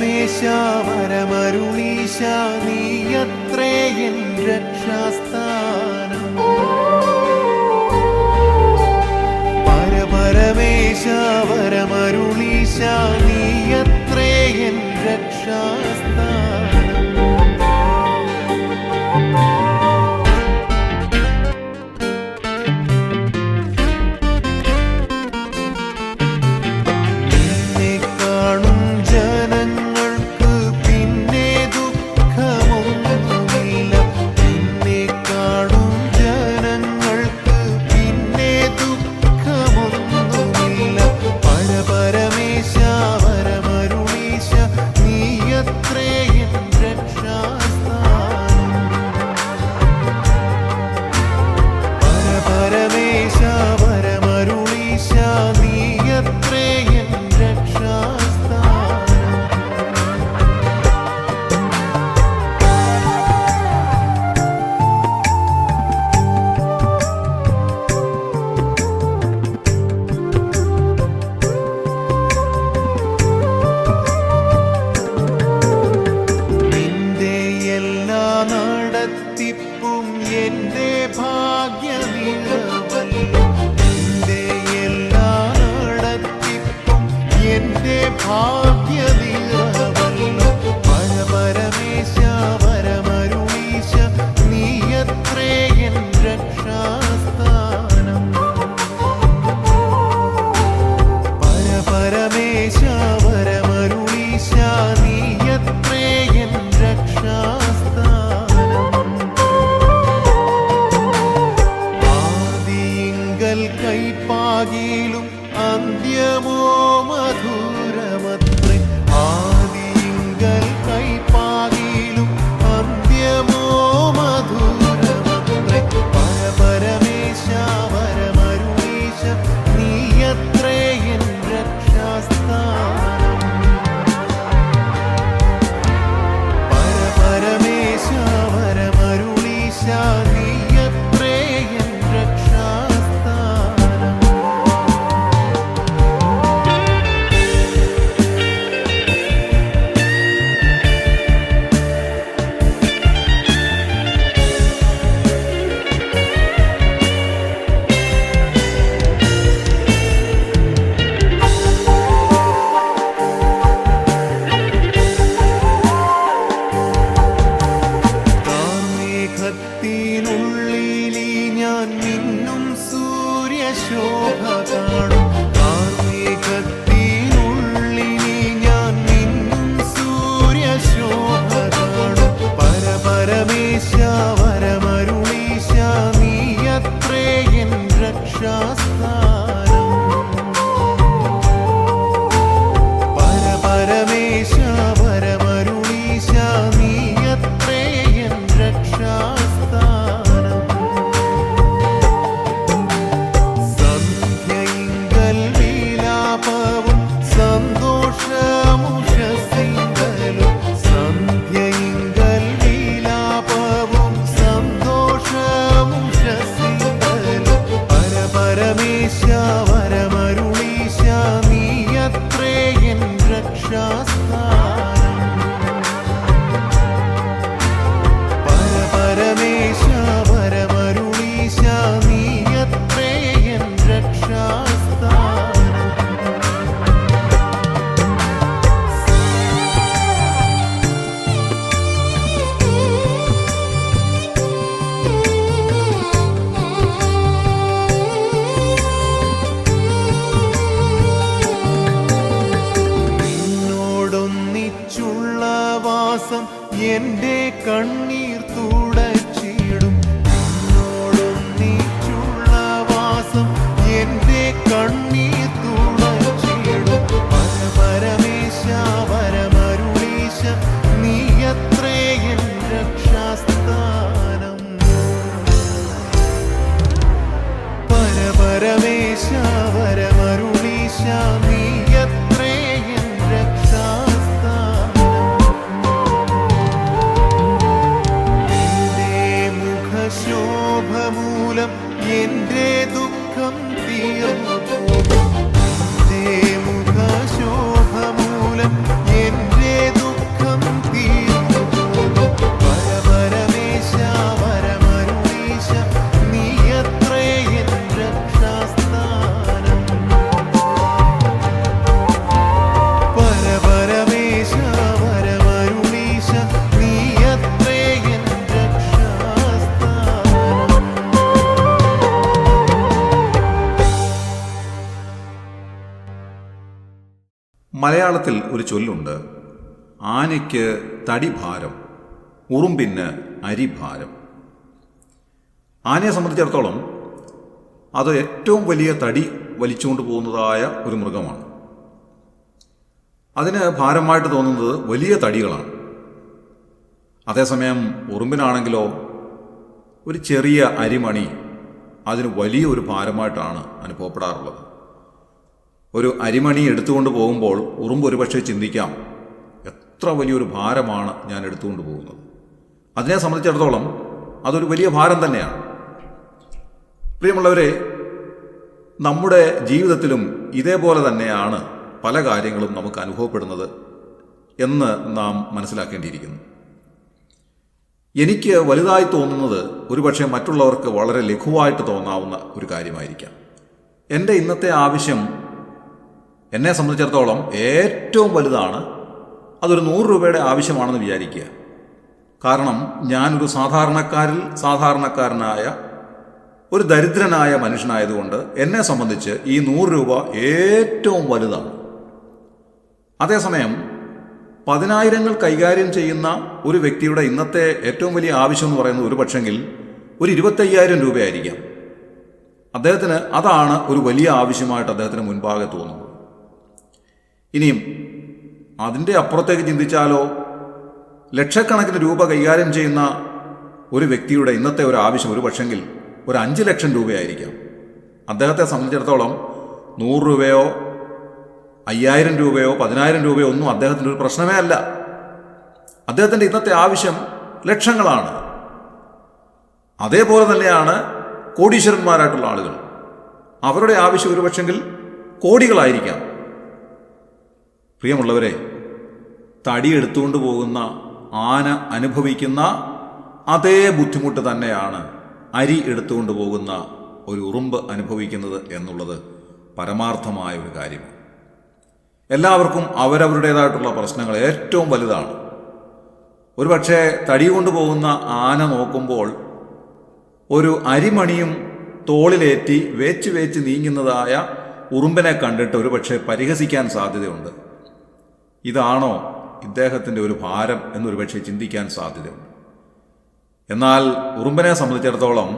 പരമേശ വരമരുളീശ നീയത്രേ N രക്ഷാസ്ഥാനം. പരമേശ വരമരുളീശ നീയത്രേ N രക്ഷാസ്ഥാനം. നടത്തിപ്പും എന്റെ ഭാഗ്യനിറവല്ലോ. നിന്റെ എല്ലാ നടത്തിപ്പും എന്റെ ഭാഗ്യനിറവല്ലോ. പരമേശ വരമരുളീശ നീയത്രേ എൻ രക്ഷാസ്ഥാനം. പരമേശ വരമരുളീശ നീയത്രേ എൻ രക്ഷാസ്ഥാനം. കൈപ്പാകിലും അന്ത്യമോ മധുരമത്രേ. ആദിങ്കൽ കൈപ്പാകിലും അന്ത്യമോ മധുരമത്രേ. പരമേശ വരമരുളീശ നീയത്രേ എൻ രക്ഷാസ്ഥാനം. പരമേശ വരമരുളീശ നീയത്രേ എൻ ത്തിനുള്ളിലീ ഞാൻ മിന്നും സൂര്യശോഭ കാണും. കാർമേഘത്തിനുള്ളിലീ ഞാൻ മിന്നും സൂര്യശോഭ കാണും. പരമേശ വരമരുളീശ നീയത്രേ എൻ രക്ഷാസ്ഥാനം. പരമേശ വരമരുളീശ നീയത്രേ എൻ രക്ഷാസ്ഥാനം. സന്ധ്യയിങ്കൽ വിലാപവും സന്തോഷമുഷസിങ്കലും. സന്ധ്യയിങ്കൽ വിലാപവും സന്തോഷമുഷസിങ്കലും. പരമേശ വരമരുളീശ നീയത്രേ എൻ രക്ഷാസ്ഥാനം. പരമേശ വരമരുളീശ നീയത്രേ എൻ രക്ഷാസ്ഥാനം. നിന്നോടൊന്നിച്ചുള്ള വാസം എന്റെ കണ്ണീർ തുടച്ചിടും. നിന്നോടൊന്നിച്ചുള്ള വാസം എന്റെ കണ്ണീർ തുടച്ചിടും. പരമേശ വരമരുളീശ നീയത്രേ എൻ രക്ഷാസ്ഥാനം. പരമേശ വരമരുളീശ നീയത്രേ എൻ രക്ഷാസ്ഥാനം. ശോഭമൂലം എന്റെ ദുഃഖം തീർന്നു പോകും. മുഖശോഭമൂലം എന്റെ മലയാളത്തിൽ ഒരു ചൊല്ലുണ്ട്, ആനയ്ക്ക് തടി ഭാരം, ഉറുമ്പിന് അരിഭാരം. ആനയെ സംബന്ധിച്ചിടത്തോളം അത് ഏറ്റവും വലിയ തടി വലിച്ചുകൊണ്ട് പോകുന്നതായ ഒരു മൃഗമാണ്. അതിന് ഭാരമായിട്ട് തോന്നുന്നത് വലിയ തടികളാണ്. അതേസമയം ഉറുമ്പിനാണെങ്കിലോ ഒരു ചെറിയ അരിമണി അതിന് വലിയൊരു ഭാരമായിട്ടാണ് അനുഭവപ്പെടാറുള്ളത്. ഒരു അരിമണി എടുത്തുകൊണ്ട് പോകുമ്പോൾ ഉറുമ്പ് ഒരുപക്ഷെ ചിന്തിക്കാം, എത്ര വലിയൊരു ഭാരമാണ് ഞാൻ എടുത്തുകൊണ്ട് പോകുന്നത്. അതിനെ സംബന്ധിച്ചിടത്തോളം അതൊരു വലിയ ഭാരം തന്നെയാണ്. പ്രിയമുള്ളവരെ, നമ്മുടെ ജീവിതത്തിലും ഇതേപോലെ തന്നെയാണ് പല കാര്യങ്ങളും നമുക്ക് അനുഭവപ്പെടുന്നത് എന്ന് നാം മനസ്സിലാക്കേണ്ടിയിരിക്കുന്നു. എനിക്ക് വലുതായി തോന്നുന്നത് ഒരുപക്ഷെ മറ്റുള്ളവർക്ക് വളരെ ലഘുവായിട്ട് തോന്നാവുന്ന ഒരു കാര്യമായിരിക്കാം. എൻ്റെ ഇന്നത്തെ ആവശ്യം എന്നെ സംബന്ധിച്ചിടത്തോളം ഏറ്റവും വലുതാണ്. അതൊരു 100 രൂപയുടെ ആവശ്യമാണെന്ന് വിചാരിക്കുക. കാരണം ഞാനൊരു സാധാരണക്കാരനായ ഒരു ദരിദ്രനായ മനുഷ്യനായതുകൊണ്ട് എന്നെ സംബന്ധിച്ച് ഈ 100 രൂപ ഏറ്റവും വലുതാണ്. അതേസമയം 10,000 കൈകാര്യം ചെയ്യുന്ന ഒരു വ്യക്തിയുടെ ഇന്നത്തെ ഏറ്റവും വലിയ ആവശ്യം എന്ന് പറയുന്നത് ഒരു പക്ഷെങ്കിൽ ഒരു 25,000 രൂപയായിരിക്കാം. അദ്ദേഹത്തിന് അതാണ് ഒരു വലിയ ആവശ്യമായിട്ട് അദ്ദേഹത്തിന് മുൻപാകെ തോന്നുന്നത്. ഇനിയും അതിൻ്റെ അപ്പുറത്തേക്ക് ചിന്തിച്ചാലോ, ലക്ഷക്കണക്കിന് രൂപ കൈകാര്യം ചെയ്യുന്ന ഒരു വ്യക്തിയുടെ ഇന്നത്തെ ഒരു ആവശ്യം ഒരു പക്ഷെങ്കിൽ ഒരു 5 ലക്ഷം രൂപയായിരിക്കാം. അദ്ദേഹത്തെ സംബന്ധിച്ചിടത്തോളം 100 രൂപയോ 5,000 രൂപയോ 10,000 രൂപയോ ഒന്നും അദ്ദേഹത്തിൻ്റെ ഒരു പ്രശ്നമേ അല്ല. അദ്ദേഹത്തിൻ്റെ ഇന്നത്തെ ആവശ്യം ലക്ഷങ്ങളാണ്. അതേപോലെ തന്നെയാണ് കോടീശ്വരന്മാരായിട്ടുള്ള ആളുകൾ. അവരുടെ ആവശ്യം ഒരു പക്ഷെങ്കിൽ കോടികളായിരിക്കാം. പ്രിയമുള്ളവരെ, തടി എടുത്തുകൊണ്ട് പോകുന്ന ആന അനുഭവിക്കുന്ന അതേ ബുദ്ധിമുട്ട് തന്നെയാണ് അരി എടുത്തുകൊണ്ട് പോകുന്ന ഒരു ഉറുമ്പ് അനുഭവിക്കുന്നത് എന്നുള്ളത് പരമാർത്ഥമായ ഒരു കാര്യമാണ്. എല്ലാവർക്കും അവരവരുടേതായിട്ടുള്ള പ്രശ്നങ്ങൾ ഏറ്റവും വലുതാണ്. ഒരുപക്ഷെ തടി കൊണ്ടുപോകുന്ന ആന നോക്കുമ്പോൾ ഒരു അരിമണിയും തോളിലേറ്റി വേച്ച് നീങ്ങുന്നതായ ഉറുമ്പിനെ കണ്ടിട്ട് ഒരുപക്ഷെ പരിഹസിക്കാൻ സാധ്യതയുണ്ട്. ഇതാണോ ഇദ്ദേഹത്തിൻ്റെ ഒരു ഭാരം എന്നൊരു പക്ഷേ ചിന്തിക്കാൻ സാധ്യതയുണ്ട്. എന്നാൽ ഉറുമ്പിനെ സംബന്ധിച്ചിടത്തോളം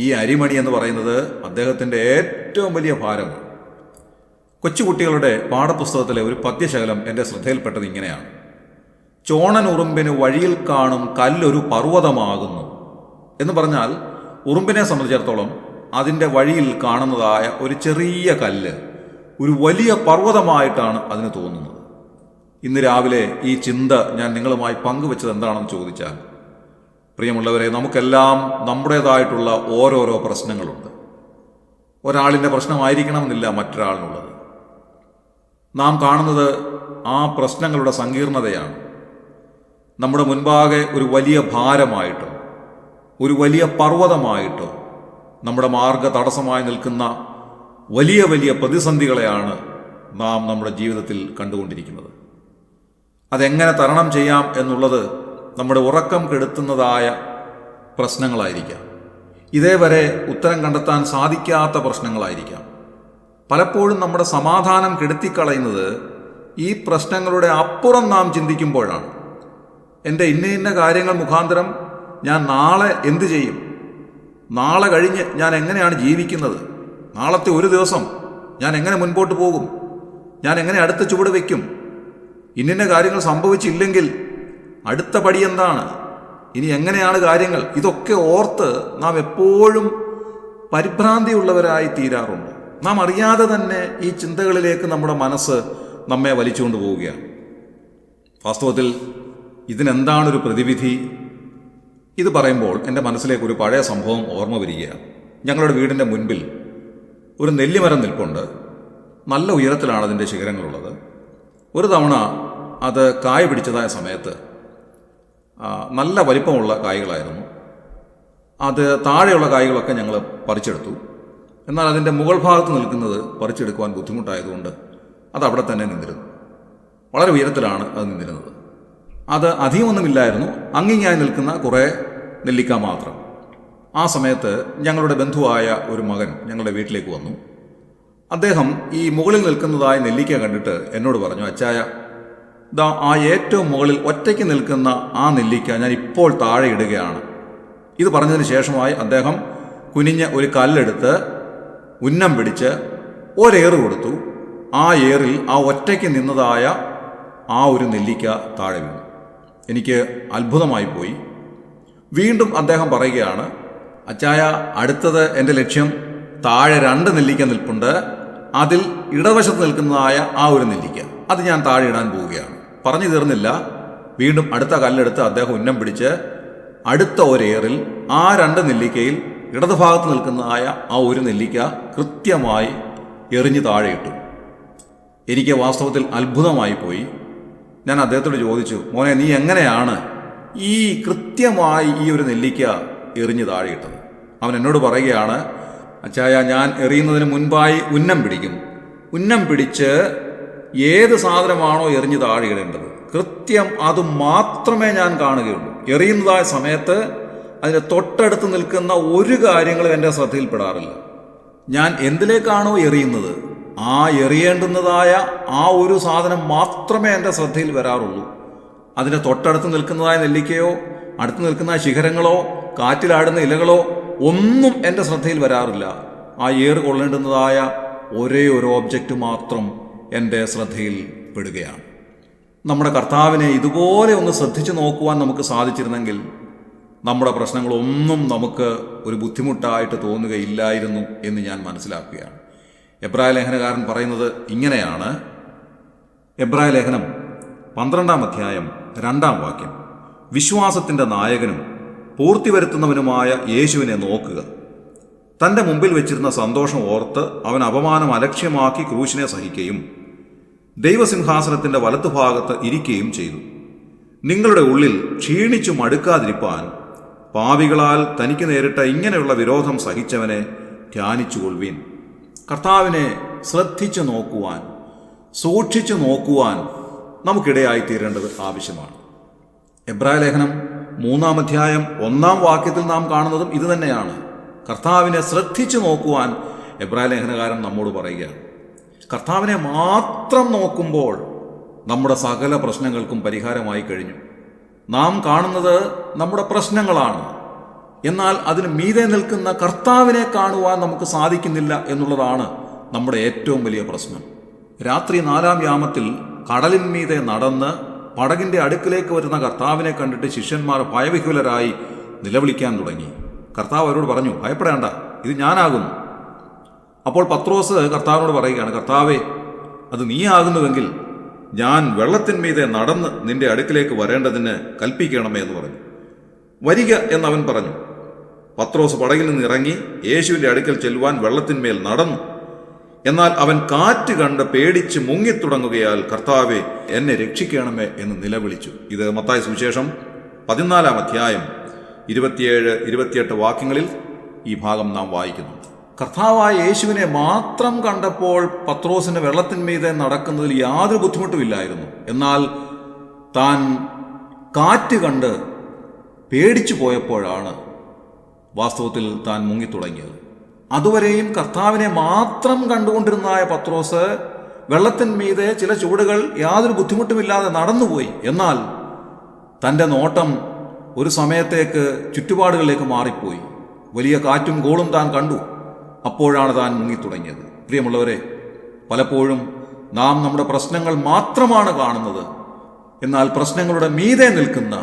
ഈ അരിമണി എന്ന് പറയുന്നത് അദ്ദേഹത്തിൻ്റെ ഏറ്റവും വലിയ ഭാരമാണ്. കൊച്ചുകുട്ടികളുടെ പാഠപുസ്തകത്തിലെ ഒരു പദ്യശകലം എൻ്റെ ശ്രദ്ധയിൽപ്പെട്ടത് ഇങ്ങനെയാണ്: ചോണൻ ഉറുമ്പിന് വഴിയിൽ കാണും കല്ലൊരു പർവ്വതമാകുന്നു എന്ന് പറഞ്ഞാൽ, ഉറുമ്പിനെ സംബന്ധിച്ചിടത്തോളം അതിൻ്റെ വഴിയിൽ കാണുന്നതായ ഒരു ചെറിയ കല്ല് ഒരു വലിയ പർവ്വതമായിട്ടാണ് അതിന് തോന്നുന്നത്. ഇന്ന് രാവിലെ ഈ ചിന്ത ഞാൻ നിങ്ങളുമായി പങ്കുവെച്ചത് എന്താണെന്ന് ചോദിച്ചാൽ, പ്രിയമുള്ളവരെ, നമുക്കെല്ലാം നമ്മുടേതായിട്ടുള്ള ഓരോരോ പ്രശ്നങ്ങളുണ്ട്. ഒരാളിൻ്റെ പ്രശ്നമായിരിക്കണമെന്നില്ല മറ്റൊരാളിനുള്ളത്. നാം കാണുന്നത് ആ പ്രശ്നങ്ങളുടെ സങ്കീർണതയാണ്. നമ്മുടെ മുൻപാകെ ഒരു വലിയ ഭാരമായിട്ടോ ഒരു വലിയ പർവ്വതമായിട്ടോ നമ്മുടെ മാർഗ തടസ്സമായി നിൽക്കുന്ന വലിയ വലിയ പ്രതിസന്ധികളെയാണ് നാം നമ്മുടെ ജീവിതത്തിൽ കണ്ടുകൊണ്ടിരിക്കുന്നത്. അതെങ്ങനെ തരണം ചെയ്യാം എന്നുള്ളത് നമ്മുടെ ഉറക്കം കെടുത്തുന്നതായ പ്രശ്നങ്ങളായിരിക്കാം. ഇതേവരെ ഉത്തരം കണ്ടെത്താൻ സാധിക്കാത്ത പ്രശ്നങ്ങളായിരിക്കാം. പലപ്പോഴും നമ്മുടെ സമാധാനം കെടുത്തിക്കളയുന്നത് ഈ പ്രശ്നങ്ങളുടെ അപ്പുറം നാം ചിന്തിക്കുമ്പോഴാണ്. എൻ്റെ ഇന്ന കാര്യങ്ങൾ മുഖാന്തരം ഞാൻ നാളെ എന്തു ചെയ്യും, നാളെ കഴിഞ്ഞ് ഞാൻ എങ്ങനെയാണ് ജീവിക്കുന്നത്, നാളത്തെ ഒരു ദിവസം ഞാൻ എങ്ങനെ മുൻപോട്ട് പോകും, ഞാൻ എങ്ങനെ അടുത്ത ചുവട് വയ്ക്കും, ഇന്ന കാര്യങ്ങൾ സംഭവിച്ചില്ലെങ്കിൽ അടുത്ത പടി എന്താണ്, ഇനി എങ്ങനെയാണ് കാര്യങ്ങൾ, ഇതൊക്കെ ഓർത്ത് നാം എപ്പോഴും പരിഭ്രാന്തിയുള്ളവരായി തീരാറുണ്ട്. നാം അറിയാതെ തന്നെ ഈ ചിന്തകളിലേക്ക് നമ്മുടെ മനസ്സ് നമ്മെ വലിച്ചുകൊണ്ട് പോവുകയാണ്. വാസ്തവത്തിൽ ഇതിനെന്താണൊരു പ്രതിവിധി? ഇത് പറയുമ്പോൾ എൻ്റെ മനസ്സിലേക്ക് ഒരു പഴയ സംഭവം ഓർമ്മ വരികയാണ്. ഞങ്ങളുടെ വീടിൻ്റെ മുൻപിൽ ഒരു നെല്ലിമരം നിൽപ്പുണ്ട്. നല്ല ഉയരത്തിലാണ് അതിൻ്റെ ശിഖരങ്ങളുള്ളത്. ഒരു തവണ അത് കായ പിടിച്ചതായ സമയത്ത് നല്ല വലിപ്പമുള്ള കായ്കളായിരുന്നു. അത് താഴെയുള്ള കായ്കളൊക്കെ ഞങ്ങൾ പറിച്ചെടുത്തു. എന്നാൽ അതിൻ്റെ മുകൾ ഭാഗത്ത് നിൽക്കുന്നത് പറിച്ചെടുക്കുവാൻ ബുദ്ധിമുട്ടായതുകൊണ്ട് അത് അവിടെ തന്നെ നിന്നിരുന്നു. വളരെ ഉയരത്തിലാണ് അത് നിന്നിരുന്നത്. അത് അധികമൊന്നുമില്ലായിരുന്നു, അങ്ങിങ്ങായി നിൽക്കുന്ന കുറേ നെല്ലിക്ക മാത്രം. ആ സമയത്ത് ഞങ്ങളുടെ ബന്ധുവായ ഒരു മകൻ ഞങ്ങളുടെ വീട്ടിലേക്ക് വന്നു. അദ്ദേഹം ഈ മുകളിൽ നിൽക്കുന്നതായ നെല്ലിക്ക കണ്ടിട്ട് എന്നോട് പറഞ്ഞു, അച്ചായ, ദാ ആ ഏറ്റവും മുകളിൽ ഒറ്റയ്ക്ക് നിൽക്കുന്ന ആ നെല്ലിക്ക ഞാൻ ഇപ്പോൾ താഴെ ഇടുകയാണ്. ഇത് പറഞ്ഞതിന് ശേഷമായി അദ്ദേഹം കുനിഞ്ഞ് ഒരു കല്ലെടുത്ത് ഉന്നം പിടിച്ച് ഒരേറ് കൊടുത്തു. ആ ഏറിൽ ആ ഒറ്റയ്ക്ക് നിന്നതായ ആ ഒരു നെല്ലിക്ക താഴെ വീണു. എനിക്ക് അത്ഭുതമായി പോയി. വീണ്ടും അദ്ദേഹം പറയുകയാണ്, അച്ചായ, അടുത്തത് എൻ്റെ ലക്ഷ്യം, താഴെ 2 നെല്ലിക്ക നിൽപ്പുണ്ട്, അതിൽ ഇടവശത്ത് നിൽക്കുന്നതായ ആ ഒരു നെല്ലിക്ക, അത് ഞാൻ താഴെ ഇടാൻ പോവുകയാണ്. പറഞ്ഞു തീർന്നില്ല. വീണ്ടും അടുത്ത കല്ലെടുത്ത് അദ്ദേഹം ഉന്നം പിടിച്ച് അടുത്ത ഒരേറിൽ ആ 2 നെല്ലിക്കയിൽ ഇടതുഭാഗത്ത് നിൽക്കുന്നതായ ആ ഒരു നെല്ലിക്ക കൃത്യമായി എറിഞ്ഞ് താഴെ ഇട്ടു. എനിക്ക് വാസ്തവത്തിൽ അത്ഭുതമായി പോയി. ഞാൻ അദ്ദേഹത്തോട് ചോദിച്ചു, മോനെ, നീ എങ്ങനെയാണ് ഈ കൃത്യമായി ഈ ഒരു നെല്ലിക്ക എറിഞ്ഞ് താഴെ ഇട്ടത്? അവൻ എന്നോട് പറയുകയാണ്, അച്ചായ, ഞാൻ എറിയുന്നതിന് മുൻപായി ഉന്നം പിടിക്കും. ഉന്നം പിടിച്ച് ഏത് സാധനമാണോ എറിഞ്ഞ് താഴെ ഇടേണ്ടത് കൃത്യം അത് മാത്രമേ ഞാൻ കാണുകയുള്ളൂ. എറിയുന്നതായ സമയത്ത് അതിന് തൊട്ടടുത്ത് നിൽക്കുന്ന ഒരു കാര്യങ്ങളും എൻ്റെ ശ്രദ്ധയിൽപ്പെടാറില്ല. ഞാൻ എന്തിലേക്കാണോ എറിയുന്നത് ആ എറിയേണ്ടുന്നതായ ആ ഒരു സാധനം മാത്രമേ എൻ്റെ ശ്രദ്ധയിൽ വരാറുള്ളൂ. അതിൻ്റെ തൊട്ടടുത്ത് നിൽക്കുന്നതായ നെല്ലിക്കയോ അടുത്ത് നിൽക്കുന്ന ശിഖരങ്ങളോ കാറ്റിലാടുന്ന ഇലകളോ ഒന്നും എൻ്റെ ശ്രദ്ധയിൽ വരാറില്ല. ആ ഏറ് കൊള്ളേണ്ടുന്നതായ ഒരേ ഒരു ഓബ്ജക്റ്റ് മാത്രം എൻ്റെ ശ്രദ്ധയിൽ പെടുകയാണ്. നമ്മുടെ കർത്താവിനെ ഇതുപോലെ ഒന്ന് ശ്രദ്ധിച്ചു നോക്കുവാൻ നമുക്ക് സാധിച്ചിരുന്നെങ്കിൽ നമ്മുടെ പ്രശ്നങ്ങളൊന്നും നമുക്ക് ഒരു ബുദ്ധിമുട്ടായിട്ട് തോന്നുകയില്ലായിരുന്നു എന്ന് ഞാൻ മനസ്സിലാക്കുകയാണ്. എബ്രായ ലേഖനകാരൻ പറയുന്നത് ഇങ്ങനെയാണ്. എബ്രായ ലേഖനം 12-ാം അധ്യായം 2-ാം വാക്യം, വിശ്വാസത്തിൻ്റെ നായകനും പൂർത്തി വരുത്തുന്നവനുമായ യേശുവിനെ നോക്കുക. തൻ്റെ മുമ്പിൽ വെച്ചിരുന്ന സന്തോഷം ഓർത്ത് അവൻ അപമാനം അലക്ഷ്യമാക്കി ക്രൂശിനെ സഹിക്കുകയും ദൈവസിംഹാസനത്തിൻ്റെ വലത്തുഭാഗത്ത് ഇരിക്കുകയും ചെയ്തു. നിങ്ങളുടെ ഉള്ളിൽ ക്ഷീണിച്ചു മടുക്കാതിരിപ്പാൻ പാപികളാൽ തനിക്ക് നേരിട്ട ഇങ്ങനെയുള്ള വിരോധം സഹിച്ചവനെ ധ്യാനിച്ചുകൊള്ളുവീൻ. കർത്താവിനെ ശ്രദ്ധിച്ചു നോക്കുവാൻ, സൂക്ഷിച്ചു നോക്കുവാൻ നമുക്കിടയായിത്തീരേണ്ടത് ആവശ്യമാണ്. എബ്രായ ലേഖനം 3-ാം അധ്യായം 1-ാം വാക്യത്തിൽ നാം കാണുന്നതും ഇത് തന്നെയാണ്. കർത്താവിനെ ശ്രദ്ധിച്ചു നോക്കുവാൻ എബ്രായ ലേഖനകാരൻ നമ്മോട് പറയുകയാണ്. കർത്താവിനെ മാത്രം നോക്കുമ്പോൾ നമ്മുടെ സകല പ്രശ്നങ്ങൾക്കും പരിഹാരമായി കഴിഞ്ഞു. നാം കാണുന്നത് നമ്മുടെ പ്രശ്നങ്ങളാണ്. എന്നാൽ അതിന് മീതെ നിൽക്കുന്ന കർത്താവിനെ കാണുവാൻ നമുക്ക് സാധിക്കുന്നില്ല എന്നുള്ളതാണ് നമ്മുടെ ഏറ്റവും വലിയ പ്രശ്നം. രാത്രി 4-ാം യാമത്തിൽ കടലിന്മീതെ നടന്ന് പടകിൻ്റെ അടുക്കിലേക്ക് വരുന്ന കർത്താവിനെ കണ്ടിട്ട് ശിഷ്യന്മാർ ഭയവിഹ്വലരായി നിലവിളിക്കാൻ തുടങ്ങി. കർത്താവ് അവരോട് പറഞ്ഞു, ഭയപ്പെടേണ്ട, ഇത് ഞാനാകുന്നു. അപ്പോൾ പത്രോസ് കർത്താവിനോട് പറയുകയാണ്, കർത്താവേ, അത് നീയാകുന്നുവെങ്കിൽ ഞാൻ വെള്ളത്തിന്മീതെ നടന്ന് നിന്റെ അടുക്കിലേക്ക് വരേണ്ടതിന് കൽപ്പിക്കണമേ എന്ന് പറഞ്ഞു. വരിക എന്നവൻ പറഞ്ഞു. പത്രോസ് പടകിൽ നിന്ന് ഇറങ്ങി യേശുവിൻ്റെ അടുക്കൽ ചെല്ലുവാൻ വെള്ളത്തിന്മേൽ നടന്നു. എന്നാൽ അവൻ കാറ്റ് കണ്ട് പേടിച്ച് മുങ്ങിത്തുടങ്ങുകയാൽ, കർത്താവേ, എന്നെ രക്ഷിക്കണമേ എന്ന് നിലവിളിച്ചു. ഇത് മത്തായി സുവിശേഷം 14-ാം അധ്യായം 27-28 വാക്യങ്ങളിൽ ഈ ഭാഗം നാം വായിക്കുന്നു. കർത്താവായ യേശുവിനെ മാത്രം കണ്ടപ്പോൾ പത്രോസിന് വെള്ളത്തിന്മീതെ നടക്കുന്നതിൽ യാതൊരു ബുദ്ധിമുട്ടുമില്ലായിരുന്നു. എന്നാൽ താൻ കാറ്റ് കണ്ട് പേടിച്ചു പോയപ്പോഴാണ് വാസ്തവത്തിൽ താൻ മുങ്ങിത്തുടങ്ങിയത്. അതുവരെയും കർത്താവിനെ മാത്രം കണ്ടുകൊണ്ടിരുന്നായ പത്രോസ് വെള്ളത്തിന്മീതെ ചില ചുവടുകൾ യാതൊരു ബുദ്ധിമുട്ടുമില്ലാതെ നടന്നുപോയി. എന്നാൽ തൻ്റെ നോട്ടം ഒരു സമയത്തേക്ക് ചുറ്റുപാടുകളിലേക്ക് മാറിപ്പോയി. വലിയ കാറ്റും കോളും താൻ കണ്ടു. അപ്പോഴാണ് താൻ മുങ്ങിത്തുടങ്ങിയത്. പ്രിയമുള്ളവരെ, പലപ്പോഴും നാം നമ്മുടെ പ്രശ്നങ്ങൾ മാത്രമാണ് കാണുന്നത്. എന്നാൽ പ്രശ്നങ്ങളുടെ മീതെ നിൽക്കുന്ന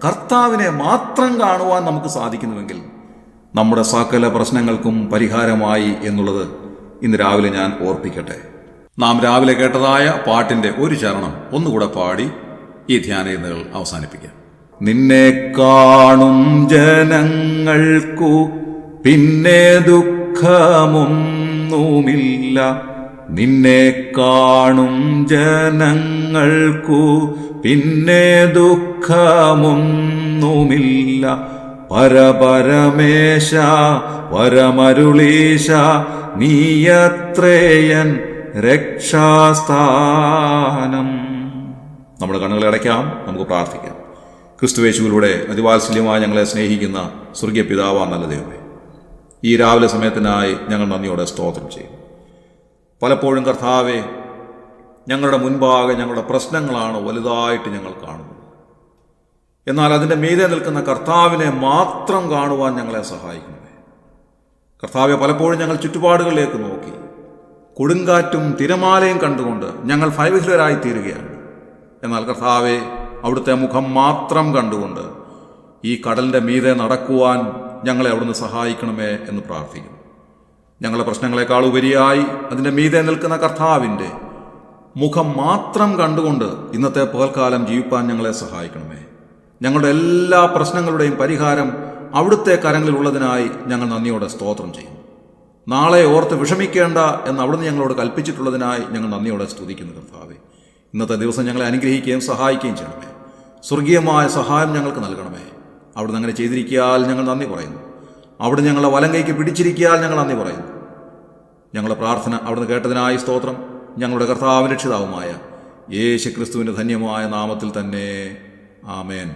കർത്താവിനെ മാത്രം കാണുവാൻ നമുക്ക് സാധിക്കുന്നുവെങ്കിൽ നമ്മുടെ സകല പ്രശ്നങ്ങൾക്കും പരിഹാരമായി എന്നുള്ളത് ഇന്ന് രാവിലെ ഞാൻ ഓർപ്പിക്കട്ടെ. നാം രാവിലെ കേട്ടതായ പാട്ടിൻ്റെ ഒരു ചരണം ഒന്നുകൂടെ പാടി ഈ ധ്യാനങ്ങൾ അവസാനിപ്പിക്കാം. നിന്നെ കാണും ജനങ്ങൾക്കു പിന്നെ ദുഃഖമൊന്നുമില്ല, നിന്നെ കാണും ജനങ്ങൾക്കു പിന്നെ ദുഃഖമൊന്നുമില്ല. പരപരമേശ പരമരുളീശ നീയത്രേയൻ രക്ഷാസ്ഥാനം. നമ്മുടെ കണ്ണുകളെ അടയ്ക്കാം, നമുക്ക് പ്രാർത്ഥിക്കാം. ക്രിസ്തുയേശുവിലൂടെ അതിവാത്സല്യമായി ഞങ്ങളെ സ്നേഹിക്കുന്ന സ്വർഗീയ പിതാവാ നല്ല ദൈവമേ, ഈ രാവിലെ സമയത്തിനായി ഞങ്ങൾ നന്ദിയോടെ സ്തോത്രം ചെയ്യും. പലപ്പോഴും കർത്താവെ, ഞങ്ങളുടെ മുൻപാകെ ഞങ്ങളുടെ പ്രശ്നങ്ങളാണ് വലുതായിട്ട് ഞങ്ങൾ കാണുന്നത്. എന്നാൽ അതിൻ്റെ മീതെ നിൽക്കുന്ന കർത്താവിനെ മാത്രം കാണുവാൻ ഞങ്ങളെ സഹായിക്കണമേ. കർത്താവെ, പലപ്പോഴും ഞങ്ങൾ ചുറ്റുപാടുകളിലേക്ക് നോക്കി കൊടുങ്കാറ്റും തിരമാലയും കണ്ടുകൊണ്ട് ഞങ്ങൾ ഭയവിഹ്വലരായി തീരുകയാണ്. എന്നാൽ കർത്താവെ, അവിടുത്തെ മുഖം മാത്രം കണ്ടുകൊണ്ട് ഈ കടലിൻ്റെ മീതെ നടക്കുവാൻ ഞങ്ങളെ അവിടുന്ന് സഹായിക്കണമേ എന്ന് പ്രാർത്ഥിക്കുന്നു. ഞങ്ങളുടെ പ്രശ്നങ്ങളെക്കാൾ ഉപരിയായി അതിൻ്റെ മീതെ നിൽക്കുന്ന കർത്താവിൻ്റെ മുഖം മാത്രം കണ്ടുകൊണ്ട് ഇന്നത്തെ പകൽക്കാലം ജീവിപ്പാൻ ഞങ്ങളെ സഹായിക്കണമേ. ഞങ്ങളുടെ എല്ലാ പ്രശ്നങ്ങളുടെയും പരിഹാരം അവിടുത്തെ കരങ്ങളിലുള്ളതിനായി ഞങ്ങൾ നന്ദിയോടെ സ്തോത്രം ചെയ്യും. നാളെ ഓർത്ത് വിഷമിക്കേണ്ട എന്ന് അവിടുന്ന് ഞങ്ങളോട് കൽപ്പിച്ചിട്ടുള്ളതിനായി ഞങ്ങൾ നന്ദിയോടെ സ്തുതിക്കുന്നു. കർത്താവേ, ഇന്നത്തെ ദിവസം ഞങ്ങളെ അനുഗ്രഹിക്കുകയും സഹായിക്കുകയും ചെയ്യണമേ. സ്വർഗീയമായ സഹായം ഞങ്ങൾക്ക് നൽകണമേ. അവിടുന്ന് അങ്ങനെ ചെയ്തിരിക്കാൽ ഞങ്ങൾ നന്ദി പറയുന്നു. അവിടുന്ന് ഞങ്ങളെ വലം കൈക്ക് പിടിച്ചിരിക്കാൽ ഞങ്ങൾ നന്ദി പറയുന്നു. ഞങ്ങളുടെ പ്രാർത്ഥന അവിടുന്ന് കേട്ടതിനായി സ്തോത്രം. ഞങ്ങളുടെ കർത്താവ് രക്ഷിതാവുമായ യേശു ക്രിസ്തുവിൻ്റെ ധന്യമായ നാമത്തിൽ തന്നെ. ആമേൻ.